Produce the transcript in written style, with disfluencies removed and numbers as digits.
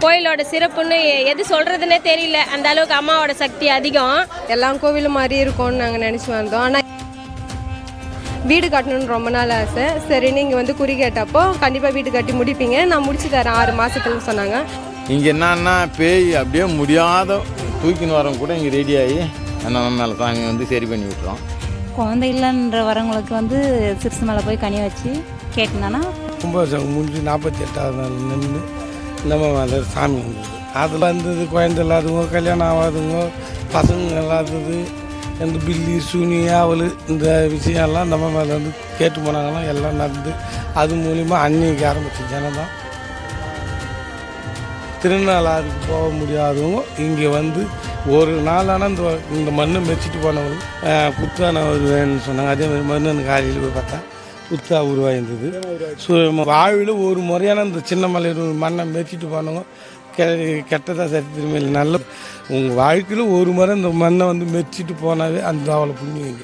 கோயிலோட சிறப்புன்னு எது சொல்கிறதுனே தெரியல. அந்த அளவுக்கு அம்மாவோட சக்தி அதிகம். எல்லா கோவிலும் மாதிரி இருக்கும்னு நாங்கள் நினச்சி வந்தோம். ஆனால் வீடு கட்டணும்னு ரொம்ப நாள் ஆசை. சரி நீங்கள் வந்து குறி கேட்டப்போ கண்டிப்பாக வீடு கட்டி முடிப்பீங்க, நான் முடிச்சு தரேன் 6 மாதத்துலன்னு சொன்னாங்க. இங்கே என்னன்னா பேய் அப்படியே முடியாத தூக்கின்னு வரவங்க கூட இங்கே ரெடி ஆகி நம்ம மேலே சாமி வந்து சரி பண்ணி விட்டுறோம். குழந்தை இல்லைன்ற வரவங்களுக்கு வந்து சிறுசு மேலே போய் கனி வச்சு கேட்டோன்னா கும்பாபிஷேகம் முடிஞ்சு 48ஆவது நாள் நின்று நம்ம மேலே சாமி வந்தது. அதில் இருந்தது குழந்தை இல்லாதவங்க, கல்யாணம் ஆகாதவங்க, பசங்க இல்லாதது, இந்த பில்லி சூனி ஆவல் இந்த விஷயம்லாம் நம்ம மேலே வந்து கேட்டு போனாங்களாம். எல்லாம் நடந்து அது மூலிமா அன்னைக்கு ஆரம்பித்த ஜனம் தான். திருநாளாருக்கு போக முடியாதவங்க இங்கே வந்து ஒரு நாளான இந்த மண்ணை மெச்சிட்டு போனவங்க புத்தான வருவேன்னு சொன்னாங்க. அதே மாதிரி மண்ணு காலையில் போய் பார்த்தா புத்தா உருவாயிருந்தது. வாழ்வில் ஒரு முறையான இந்த சின்ன மலையில் மண்ணை மெச்சிட்டு போனவங்க கெட்டதாக சரித்திரமே இல்லை. நல்ல உங்கள் வாழ்க்கையில் ஒரு முறை இந்த மண்ணை வந்து மெச்சிட்டு போனாவே அந்த அவ்வளோ புண்ணியம்.